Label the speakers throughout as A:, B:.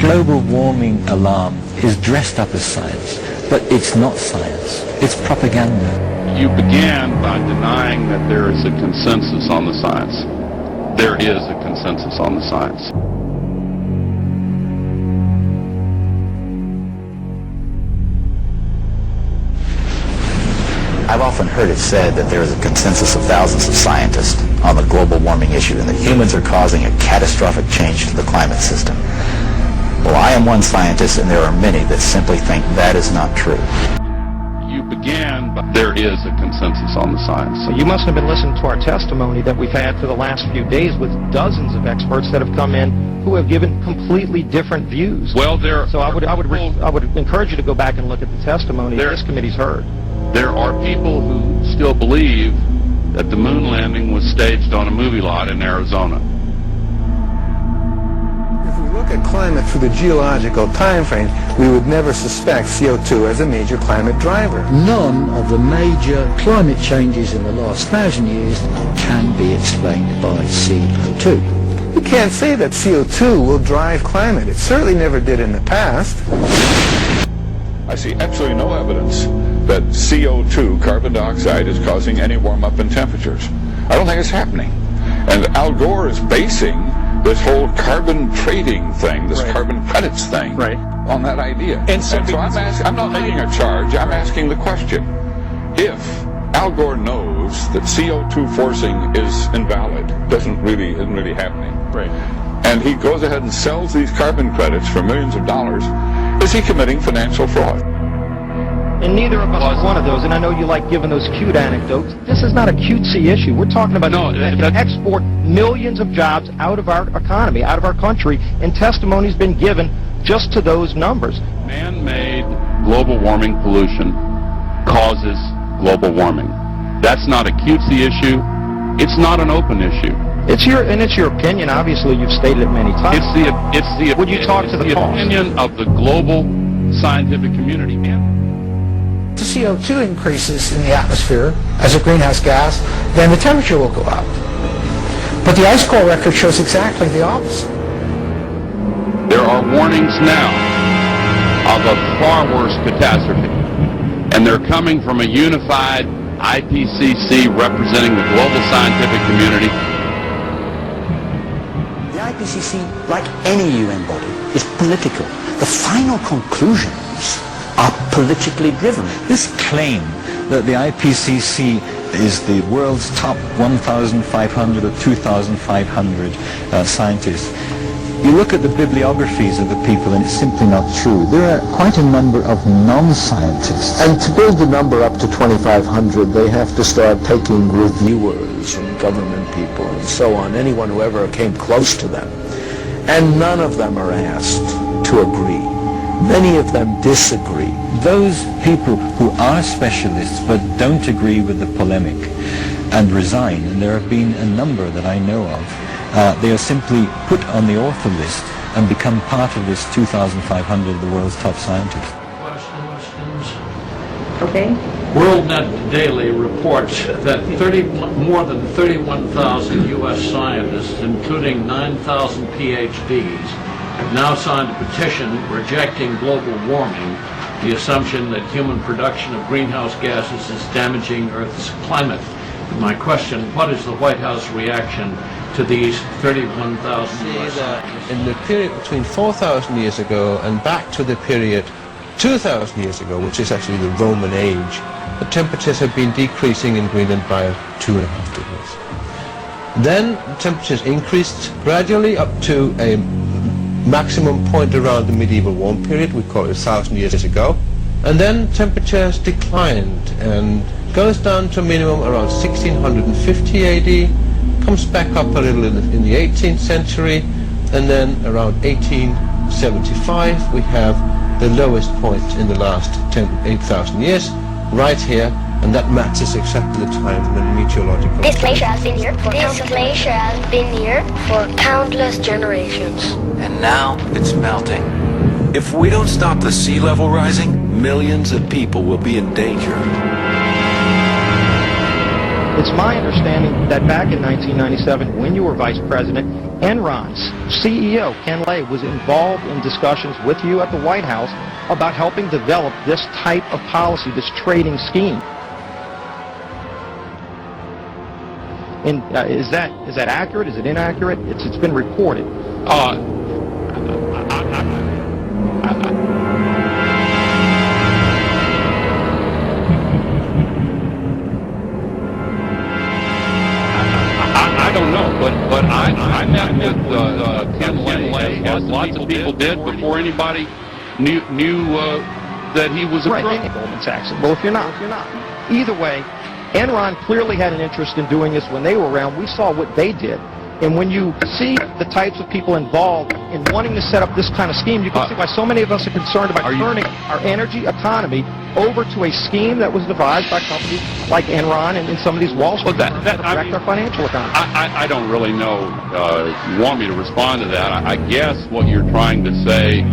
A: global warming alarm is dressed up as science, but it's not science. It's propaganda.
B: You began by denying that there is a consensus on the science. There is a consensus on the science.
C: I've often heard it said that there is a consensus of thousands of scientists on the global warming issue and that humans are causing a catastrophic change to the climate system. Well, I am one scientist, and there are many that simply think that is not true.
B: You began, but there is a consensus on the science.
D: So you must have been listening to our testimony that we've had for the last few days with dozens of experts that have come in who have given completely different views.
B: Well,
D: So I would encourage you to go back and look at the testimony this committee's heard.
B: There are people who still believe that the moon landing was staged on a movie lot in Arizona.
E: If we look at climate through the geological time frame, we would never suspect CO2 as a major climate driver.
F: None of the major climate changes in the last 1,000 years can be explained by CO2.
E: You can't say that CO2 will drive climate. It certainly never did in the past.
G: I see absolutely no evidence that CO2, carbon dioxide, is causing any warm-up in temperatures. I don't think it's happening. And Al Gore is basing this whole carbon trading thing, this carbon credits thing, on that idea. And so I'm not making a charge, I'm asking the question. If Al Gore knows that CO2 forcing is invalid, isn't really happening, and he goes ahead and sells these carbon credits for millions of dollars, is he committing financial fraud?
D: And neither of us are one of those, and I know you like giving those cute anecdotes. This is not a cutesy issue. We're talking about export millions of jobs out of our economy, out of our country, and testimony's been given just to those numbers.
B: Man-made global warming pollution causes global warming. That's not a cutesy issue. It's not an open issue.
D: It's your opinion. Obviously, you've stated it many times. Would you talk to the
B: opinion of the global scientific community, man?
H: The CO2 increases in the atmosphere as a greenhouse gas, then the temperature will go up. But the ice core record shows exactly the opposite.
B: There are warnings now of a far worse catastrophe, and they're coming from a unified IPCC representing the global scientific community.
C: The IPCC, like any UN body, is political. The final conclusions are politically driven.
A: This claim that the IPCC is the world's top 1,500 or 2,500 scientists, you look at the bibliographies of the people and it's simply not true. There are quite a number of non-scientists.
I: And to build the number up to 2,500, they have to start taking reviewers and government people and so on, anyone who ever came close to them. And none of them are asked to agree. Many of them disagree.
A: Those people who are specialists but don't agree with the polemic and resign, and there have been a number that I know of, they are simply put on the author list and become part of this 2,500 of the world's top scientists.
J: Questions?
K: Okay.
J: WorldNet Daily reports that more than 31,000 U.S. scientists, including 9,000 PhDs, have now signed a petition rejecting global warming, the assumption that human production of greenhouse gases is damaging Earth's climate. My question, what is the White House reaction to these 31,000 U.S. scientists?
L: In the period between 4,000 years ago and back to the period 2,000 years ago, which is actually the Roman age, the temperatures have been decreasing in Greenland by 2.5 degrees. Then temperatures increased gradually up to a maximum point around the medieval warm period, we call it 1,000 years ago, and then temperatures declined and goes down to a minimum around 1650 AD, comes back up a little in the 18th century, and then around 1875 we have the lowest point in the last 8,000 years, right here, and that matches exactly the time when meteorological...
M: This glacier has been here for countless generations.
N: And now it's melting. If we don't stop the sea level rising, millions of people will be in danger.
D: It's my understanding that back in 1997, when you were vice president, Enron's CEO, Ken Lay, was involved in discussions with you at the White House about helping develop this type of policy, this trading scheme. And is that accurate? Is it inaccurate? It's been reported.
B: I don't know, but I met with Ken Lay, as lots of people did, before anybody knew that he was a crook.
D: Right, Goldman Sachs. Well, if you're not. Either way, Enron clearly had an interest in doing this when they were around. We saw what they did. And when you see the types of people involved in wanting to set up this kind of scheme, you can see why so many of us are concerned about turning our energy economy over to a scheme that was devised by companies like Enron and some of these Wall Street firms that affect our financial economy.
B: I don't really know. You want me to respond to that? I guess what you're trying to say,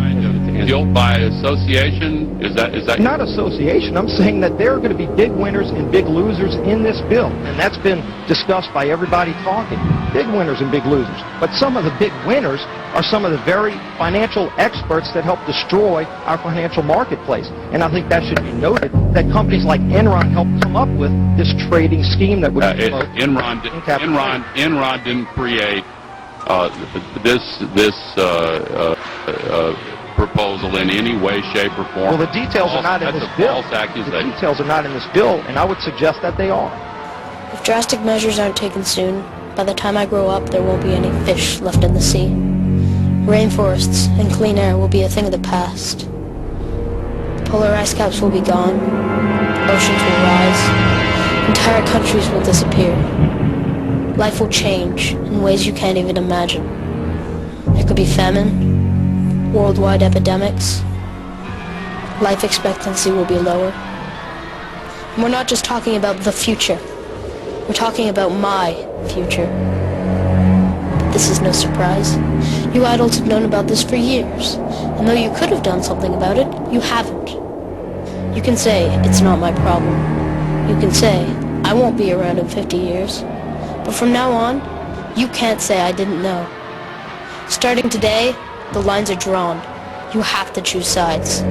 B: guilt by association, is that
D: not association? I'm saying that there are going to be big winners and big losers in this bill, and that's been discussed by everybody talking. Big winners and big losers. But some of the big winners are some of the very financial experts that help destroy our financial marketplace. And I think that should be noted, that companies like Enron helped come up with this trading scheme that would
B: Enron didn't create this proposal in any way, shape, or form.
D: Well, the details are not in this bill.
B: False accusation.
D: The details are not in this bill, and I would suggest that they are.
K: If drastic measures aren't taken soon, by the time I grow up, there won't be any fish left in the sea. Rainforests and clean air will be a thing of the past. Polar ice caps will be gone. Oceans will rise. Entire countries will disappear. Life will change in ways you can't even imagine. There could be famine, worldwide epidemics. Life expectancy will be lower. And we're not just talking about the future. We're talking about my future. But this is no surprise. You adults have known about this for years. And though you could have done something about it, you haven't. You can say, it's not my problem. You can say, I won't be around in 50 years. But from now on, you can't say I didn't know. Starting today, the lines are drawn. You have to choose sides.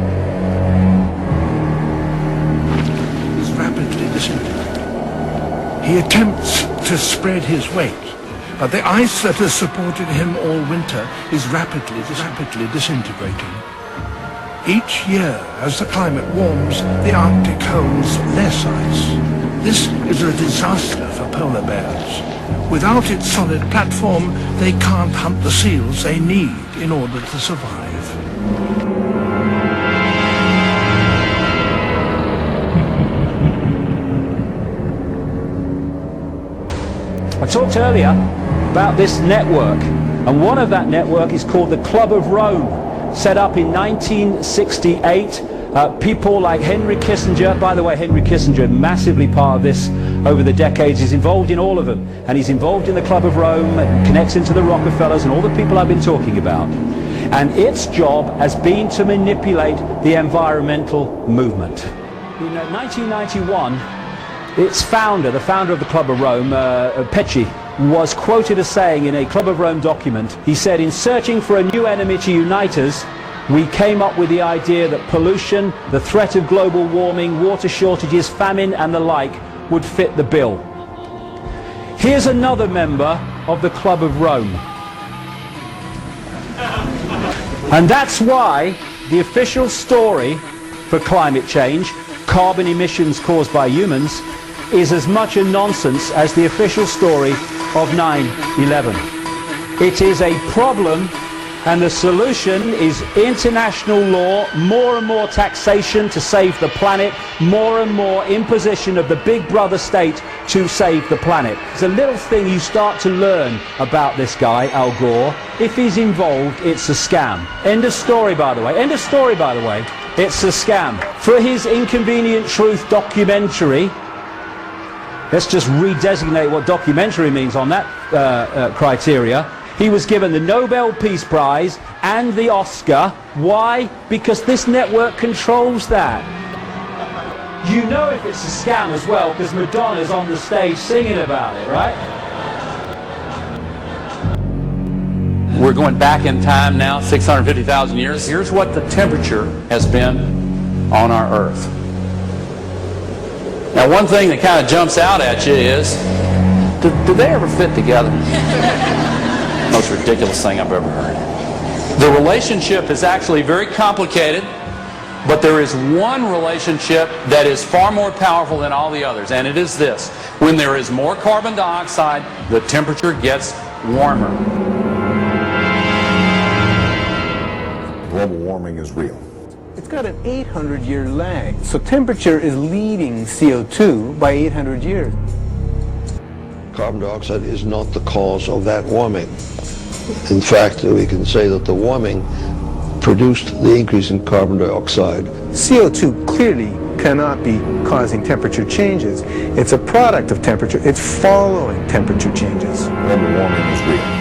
O: He's rapidly disintegrating. He attempts to spread his weight, but the ice that has supported him all winter is rapidly disintegrating. Each year, as the climate warms, the Arctic holds less ice. This is a disaster for polar bears. Without its solid platform, they can't hunt the seals they need in order to survive.
P: I talked earlier about this network, and one of that network is called the Club of Rome, set up in 1968. People like Henry Kissinger, by the way, Henry Kissinger, massively part of this over the decades, he's involved in all of them, and he's involved in the Club of Rome, and connects into the Rockefellers and all the people I've been talking about. And its job has been to manipulate the environmental movement. In 1991, its founder, the founder of the Club of Rome, Pecci, was quoted as saying in a Club of Rome document, he said, in searching for a new enemy to unite us, we came up with the idea that pollution, the threat of global warming, water shortages, famine and the like would fit the bill. Here's another member of the Club of Rome. And that's why the official story for climate change, carbon emissions caused by humans, is as much a nonsense as the official story of 9/11. It is a problem, and the solution is international law, more and more taxation to save the planet, more and more imposition of the big brother state to save the planet. It's a little thing you start to learn about this guy, Al Gore. If he's involved, it's a scam. End of story, by the way. End of story, by the way. It's a scam. For his Inconvenient Truth documentary, let's just redesignate what documentary means on that criteria. He was given the Nobel Peace Prize and the Oscar. Why? Because this network controls that. You know if it's a scam as well, because Madonna's on the stage singing about it, right?
Q: we're going back in time now, 650,000 years. Here's what the temperature has been on our Earth. Now, one thing that kind of jumps out at you is, do they ever fit together? Most ridiculous thing I've ever heard. The relationship is actually very complicated, but there is one relationship that is far more powerful than all the others, and it is this. When there is more carbon dioxide, the temperature gets warmer.
R: Global warming is real.
E: It's got an 800-year lag, so temperature is leading CO2 by 800 years.
S: Carbon dioxide is not the cause of that warming. In fact, we can say that the warming produced the increase in carbon dioxide.
E: CO2 clearly cannot be causing temperature changes. It's a product of temperature. It's following temperature changes.
R: Global warming is real.